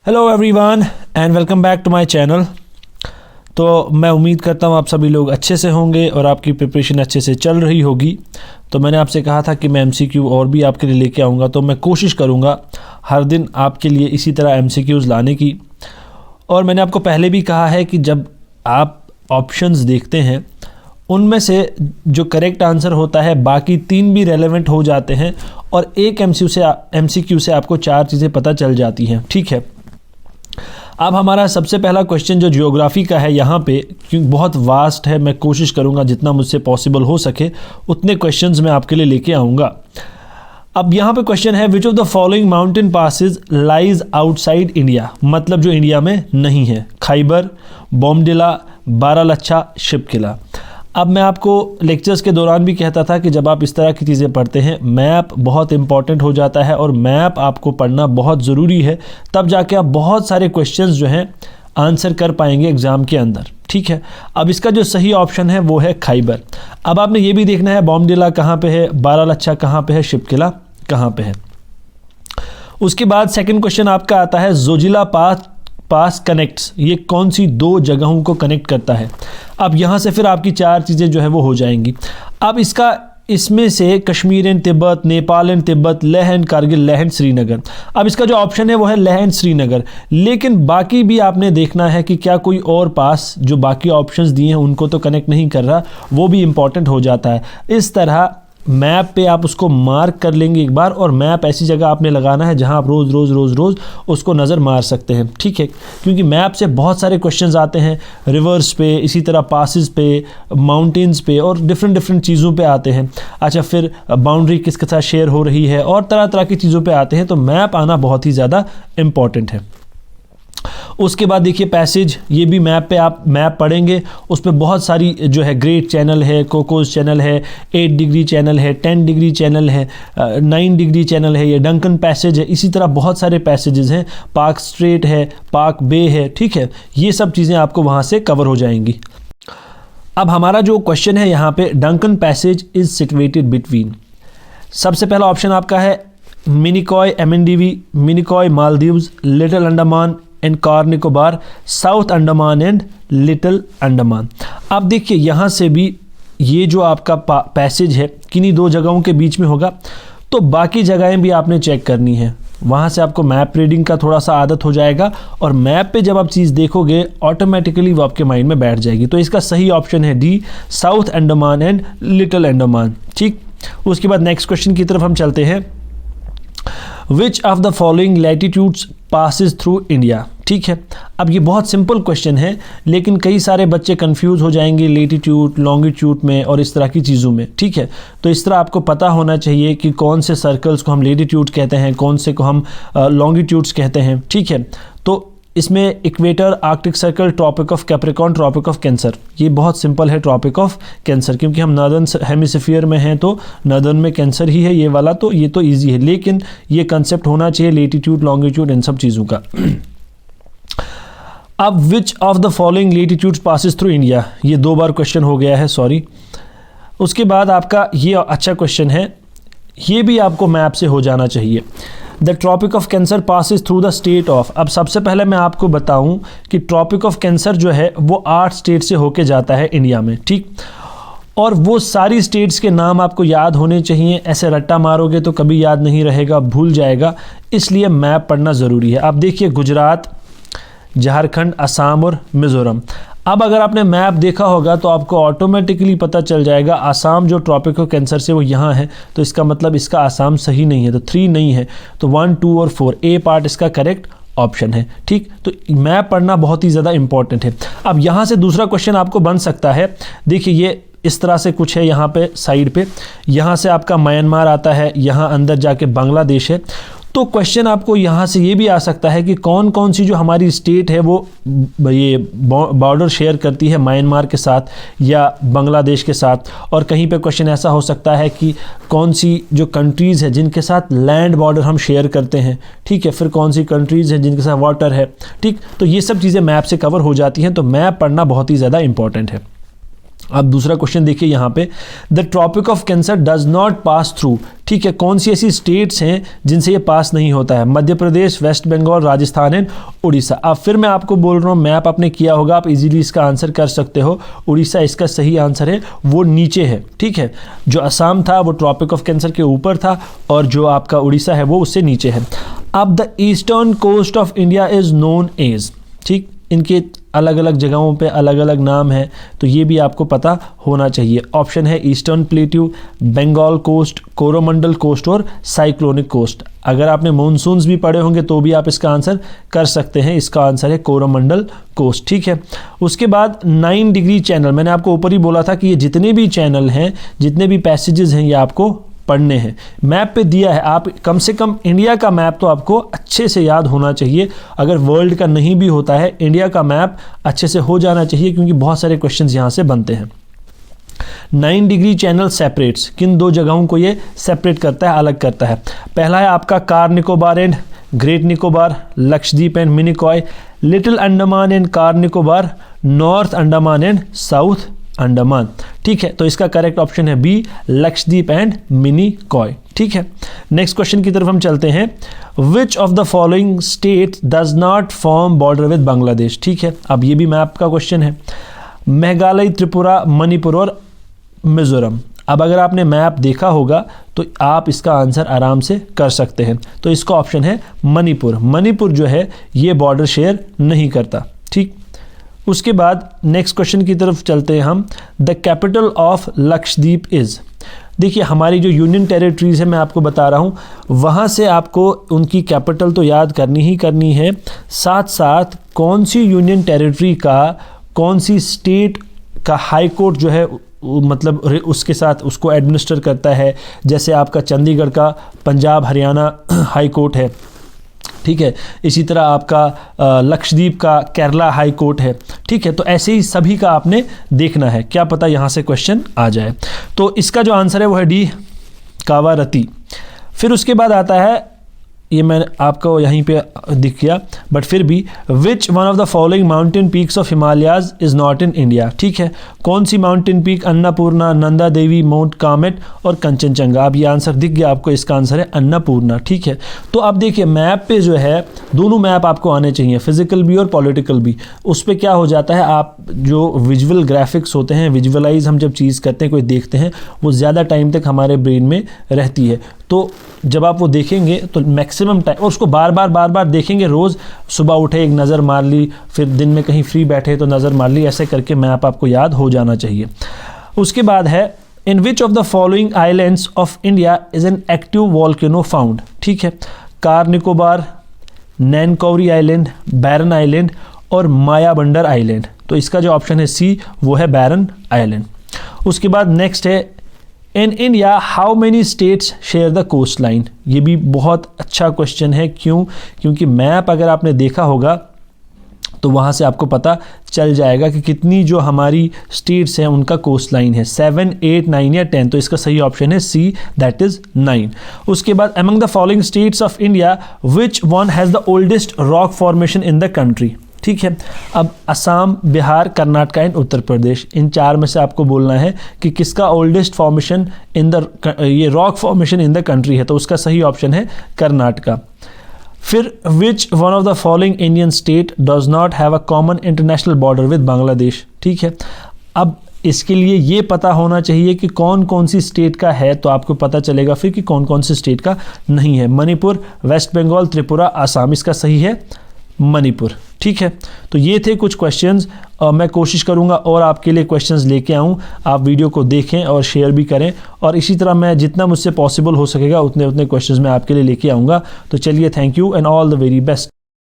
Hello everyone and welcome back to my channel. तो मैं उम्मीद करता हूँ आप सभी लोग अच्छे से होंगे और आपकी प्रिपरेशन अच्छे से चल रही होगी। तो मैंने आपसे कहा था कि मैं एमसीक्यू और भी आपके लिए लेके आऊँगा, तो मैं कोशिश करूँगा हर दिन आपके लिए इसी तरह एमसीक्यूज़ लाने की। और मैंने आपको पहले भी कहा है कि जब आप ऑप्शंस देखते हैं उनमें से जो करेक्ट आंसर होता है बाकी 3 भी रेलेवेंट हो जाते हैं और एक एमसीक्यू से आपको 4 चीज़ें पता चल जाती हैं। ठीक है, अब हमारा सबसे पहला क्वेश्चन जो ज्योग्राफी का है, यहाँ पे क्योंकि बहुत वास्ट है, मैं कोशिश करूँगा जितना मुझसे पॉसिबल हो सके उतने क्वेश्चंस मैं आपके लिए लेके आऊँगा। अब यहाँ पे क्वेश्चन है विच of the following mountain passes lies outside India, मतलब जो इंडिया में नहीं है। खैबर, बोमडिला, बारालाचा, शिपकिला। अब मैं आपको लेक्चर्स के दौरान भी कहता था कि जब आप इस तरह की चीज़ें पढ़ते हैं मैप बहुत इंपॉर्टेंट हो जाता है और मैप आपको पढ़ना बहुत ज़रूरी है, तब जाके आप बहुत सारे क्वेश्चंस जो हैं आंसर कर पाएंगे एग्ज़ाम के अंदर। ठीक है, अब इसका जो सही ऑप्शन है वो है खैबर। अब आपने ये भी देखना है बोमडिला कहाँ पे है, बारालाचा कहाँ पे है, शिपकिला कहाँ पे है। उसके बाद सेकेंड क्वेश्चन आपका आता है जोजिला पास कनेक्ट्स, ये कौन सी 2 जगहों को कनेक्ट करता है। अब यहाँ से फिर आपकी 4 चीज़ें जो है वो हो जाएंगी। अब इसमें से Kashmir and Tibet, Nepal and Tibet, Leh and Kargil, Leh and Srinagar. अब इसका जो ऑप्शन है वो है लेह एंड श्रीनगर, लेकिन बाकी भी आपने देखना है कि क्या कोई और पास जो बाकी ऑप्शंस दिए हैं उनको तो कनेक्ट नहीं कर रहा, वो भी इंपॉर्टेंट हो जाता है। इस तरह मैप पे आप उसको मार्क कर लेंगे एक बार, और मैप ऐसी जगह आपने लगाना है जहां आप रोज़ रोज़ उसको नज़र मार सकते हैं। ठीक है, क्योंकि मैप से बहुत सारे क्वेश्चंस आते हैं, रिवर्स पे, इसी तरह पासिस पे, माउंटेन्स पे और डिफरेंट चीज़ों पे आते हैं। अच्छा, फिर बाउंड्री किसके साथ शेयर हो रही है और तरह तरह की चीज़ों पे आते हैं, तो मैप आना बहुत ही ज़्यादा इम्पॉर्टेंट है। उसके बाद देखिए पैसेज, ये भी मैप पे आप मैप पढ़ेंगे, उस पर बहुत सारी जो है ग्रेट चैनल है, कोकोस चैनल है, 8 डिग्री चैनल है, 10 डिग्री चैनल है, 9 डिग्री चैनल है, ये डंकन पैसेज है, इसी तरह बहुत सारे पैसेजेस हैं, पार्क स्ट्रेट है, पार्क बे है। ठीक है, ये सब चीज़ें आपको वहाँ से कवर हो जाएंगी। अब हमारा जो क्वेश्चन है यहाँ पे, Duncan passage is situated between, सबसे पहला ऑप्शन आपका है Minicoy MNDV, Minicoy Maldives, little Andaman and car Nicobar, south Andaman and little Andaman. अब देखिए यहाँ से भी ये जो आपका पैसेज है किन्हीं 2 जगहों के बीच में होगा, तो बाकी जगहें भी आपने चेक करनी है। वहाँ से आपको मैप रीडिंग का थोड़ा सा आदत हो जाएगा और मैप पे जब आप चीज़ देखोगे ऑटोमेटिकली वो आपके माइंड में बैठ जाएगी। तो इसका सही ऑप्शन है D, south Andaman and little Andaman. ठीक, उसके बाद नेक्स्ट क्वेश्चन की तरफ हम चलते हैं। विच of the following latitudes passes through India. ठीक है, अब ये बहुत सिंपल क्वेश्चन है, लेकिन कई सारे बच्चे कंफ्यूज हो जाएंगे लेटिट्यूड लॉन्गिट्यूड में और इस तरह की चीज़ों में। ठीक है, तो इस तरह आपको पता होना चाहिए कि कौन से सर्कल्स को हम लेटिट्यूड कहते हैं, कौन से को हम लॉन्गिट्यूड्स कहते हैं। ठीक है, तो इसमें equator, Arctic Circle, Tropic of Capricorn, Tropic of Cancer, ये बहुत सिंपल है ट्रॉपिक ऑफ कैंसर, क्योंकि हम नॉर्दर्न हेमिस्फीयर में हैं तो नॉर्दर्न में कैंसर ही है ये वाला, तो ये तो इजी है, लेकिन ये कंसेप्ट होना चाहिए लेटिट्यूड लॉन्गिट्यूड इन सब चीज़ों का। अब विच of the following latitudes passes through India, ये 2 बार क्वेश्चन हो गया है, सॉरी। उसके बाद आपका ये अच्छा क्वेश्चन है, ये भी आपको मैप से हो जाना चाहिए। The Tropic of Cancer passes through the state of. अब सबसे पहले मैं आपको बताऊं कि ट्रॉपिक ऑफ कैंसर जो है वो 8 स्टेट से होके जाता है इंडिया में। ठीक, और वो सारी स्टेट्स के नाम आपको याद होने चाहिए, ऐसे रट्टा मारोगे तो कभी याद नहीं रहेगा, भूल जाएगा, इसलिए मैप पढ़ना ज़रूरी है। आप देखिए गुजरात, झारखंड, असम और मिज़ोरम। अब अगर आपने मैप देखा होगा तो आपको ऑटोमेटिकली पता चल जाएगा असम जो ट्रॉपिक ऑफ कैंसर से वो यहाँ है, तो इसका मतलब इसका असम सही नहीं है, तो 3 नहीं है, तो 1, 2 और 4 ए पार्ट इसका करेक्ट ऑप्शन है। ठीक, तो मैप पढ़ना बहुत ही ज़्यादा इंपॉर्टेंट है। अब यहाँ से दूसरा क्वेश्चन आपको बन सकता है, देखिए ये इस तरह से कुछ है, यहाँ पे साइड पे, यहाँ से आपका म्यांमार आता है, यहाँ अंदर जाके बांग्लादेश है। तो क्वेश्चन आपको यहाँ से ये भी आ सकता है कि कौन कौन सी जो हमारी स्टेट है वो ये बॉर्डर शेयर करती है म्यांमार के साथ या बांग्लादेश के साथ, और कहीं पे क्वेश्चन ऐसा हो सकता है कि कौन सी जो कंट्रीज़ है जिनके साथ लैंड बॉर्डर हम शेयर करते हैं। ठीक है, फिर कौन सी कंट्रीज़ हैं जिनके साथ वाटर है। ठीक, तो ये सब चीज़ें मैप से कवर हो जाती हैं, तो मैप पढ़ना बहुत ही ज़्यादा इंपॉर्टेंट है। अब दूसरा क्वेश्चन देखिए यहाँ पे, the Tropic of Cancer does not pass through ठीक है, कौन सी ऐसी स्टेट्स हैं जिनसे ये पास नहीं होता है? Madhya Pradesh, waste Bengal, Rajasthan and Orissa. अब फिर मैं आपको बोल रहा हूँ, मैप आपने किया होगा, आप इजीली इसका आंसर कर सकते हो। उड़ीसा इसका सही आंसर है, वो नीचे है। ठीक है, जो असम था वो ट्रॉपिक ऑफ कैंसर के ऊपर था और जो आपका उड़ीसा है वो उससे नीचे है। अब the eastern coast of India is known as, ठीक, इनके अलग अलग जगहों पे अलग अलग नाम है, तो ये भी आपको पता होना चाहिए। ऑप्शन है eastern plateau, Bengal coast, Coromandel coast और साइक्लोनिक कोस्ट। अगर आपने मॉनसून्स भी पढ़े होंगे तो भी आप इसका आंसर कर सकते हैं। इसका आंसर है कोरोमंडल कोस्ट। ठीक है, उसके बाद 9 डिग्री चैनल, मैंने आपको ऊपर ही बोला था कि ये जितने भी चैनल हैं, जितने भी पैसेजेस हैं, ये आपको पढ़ने हैं। मैप पे दिया है, आप कम से कम इंडिया का मैप तो आपको अच्छे से याद होना चाहिए। अगर वर्ल्ड का नहीं भी होता है, इंडिया का मैप अच्छे से हो जाना चाहिए, क्योंकि बहुत सारे क्वेश्चंस यहाँ से बनते हैं। 9 डिग्री चैनल सेपरेट्स, किन 2 जगहों को ये सेपरेट करता है, अलग करता है? पहला है आपका car Nicobar and great Nicobar, Lakshadweep and Minicoy, little Andaman and car Nicobar, north Andaman and south Andaman. ठीक है, तो इसका करेक्ट ऑप्शन है बी, लक्षद्वीप एंड मिनिकॉय। ठीक है, नेक्स्ट क्वेश्चन की तरफ हम चलते हैं। विच of the following state does not form border with Bangladesh? ठीक है, अब ये भी मैप का क्वेश्चन है। मेघालय, त्रिपुरा, मणिपुर और मिजोरम। अब अगर आपने मैप देखा होगा तो आप इसका आंसर आराम से कर सकते हैं। तो इसका ऑप्शन है मणिपुर। मणिपुर जो है ये बॉर्डर शेयर नहीं करता। ठीक, उसके बाद नेक्स्ट क्वेश्चन की तरफ चलते हैं हम। The capital of Lakshadweep is, देखिए हमारी जो यूनियन टेरिटरीज़ है, मैं आपको बता रहा हूँ, वहाँ से आपको उनकी कैपिटल तो याद करनी ही करनी है, साथ साथ कौन सी यूनियन टेरिटरी का, कौन सी स्टेट का हाई कोर्ट जो है, मतलब उसके साथ उसको एडमिनिस्टर करता है। जैसे आपका चंडीगढ़ का पंजाब हरियाणा हाई कोर्ट है, ठीक है, इसी तरह आपका लक्षद्वीप का केरला हाई कोर्ट है। ठीक है, तो ऐसे ही सभी का आपने देखना है, क्या पता यहाँ से क्वेश्चन आ जाए। तो इसका जो आंसर है वो है डी, कावारती। फिर उसके बाद आता है, ये मैंने आपको यहीं पे दिख गया, बट फिर भी, which one of the following mountain peaks of Himalayas is not in India? ठीक है, कौन सी mountain peak? Annapurna, Nanda Devi, mount Kamet और कंचनजंगा। अब ये आंसर दिख गया आपको, इसका आंसर है अन्नपूर्णा। ठीक है, तो अब देखिए मैप पे जो है, दोनों मैप आपको आने चाहिए, फिजिकल भी और पॉलिटिकल भी। उस पर क्या हो जाता है, आप जो विजुअल ग्राफिक्स होते हैं, विजुअलाइज हम जब चीज़ करते हैं, कोई देखते हैं, वो ज़्यादा टाइम तक हमारे ब्रेन में रहती है। तो जब आप वो देखेंगे तो मैक्सिमम टाइम, और उसको बार बार देखेंगे, रोज़ सुबह उठे एक नज़र मार ली, फिर दिन में कहीं फ्री बैठे तो नज़र मार ली, ऐसे करके मैप आपको याद हो जाना चाहिए। उसके बाद है, in which of the following islands of India is an active volcano found? ठीक है, Car Nicobar, Nancowry island, Barren island और मायाबंदर आइलैंड। तो इसका जो ऑप्शन है सी, वो है बैरन आइलैंड। उसके बाद नेक्स्ट है, in India how many states share the coast line? ये भी बहुत अच्छा क्वेश्चन है। क्यों? क्योंकि मैप अगर आपने देखा होगा तो वहाँ से आपको पता चल जाएगा कि कितनी जो हमारी स्टेट्स हैं उनका कोस्ट लाइन है, 7, 8, 9 या 10। तो इसका सही ऑप्शन है सी, दैट इज़ 9। उसके बाद, among the following states of India which one has the oldest rock formation in the country? ठीक है, अब असम, बिहार, कर्नाटक एंड उत्तर प्रदेश, इन 4 में से आपको बोलना है कि किसका ओल्डेस्ट फॉर्मेशन इन द, ये rock formation in the country है। तो उसका सही ऑप्शन है कर्नाटका। फिर, which one of the following Indian state does not have a common international border with Bangladesh? ठीक है, अब इसके लिए ये पता होना चाहिए कि कौन कौन सी स्टेट का है, तो आपको पता चलेगा फिर कि कौन कौन सी स्टेट का नहीं है। मणिपुर, वेस्ट बंगाल, त्रिपुरा, आसाम। इसका सही है मणिपुर। ठीक है, तो ये थे कुछ क्वेश्चंस। मैं कोशिश करूंगा और आपके लिए क्वेश्चंस लेके आऊं, आप वीडियो को देखें और शेयर भी करें, और इसी तरह मैं जितना मुझसे पॉसिबल हो सकेगा उतने क्वेश्चंस मैं आपके लिए लेके आऊंगा। तो चलिए, thank you and all the very best.